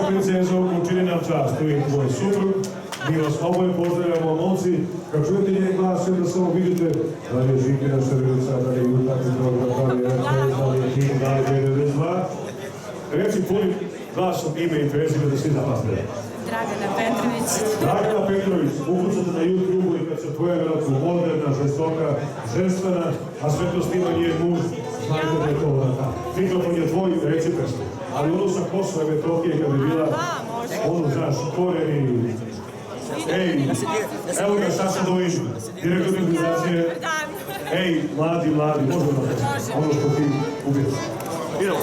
princezo, učini nam čast, tu je tvoj suprug. Mi vas oboje pozdravljamo, momci. Kad čujete njen glas, da samo vidite da li je Žikina Šervica, da li je Jutaki Droga, da li je RTS, da li je Tim, da li je 92. Reci punim glasom ime i prezime da svi zapamte. Dragana Petrović. Dragana Petrović, ukucate na YouTube i kad se pojavi moderna, žestoka, ženstvena, a sve to snima njen muž, znajte da je to vrata. Mikrofon je tvoj, reci pesmu. Ali ono sa Kosova i Metohije kad je bila, ono, znaš, koreni. Ej, evo ga Saša Dović, direktor organizacije. Ej, mladi, možemo da pesmu. Ono što ti ubiješ. Idemo.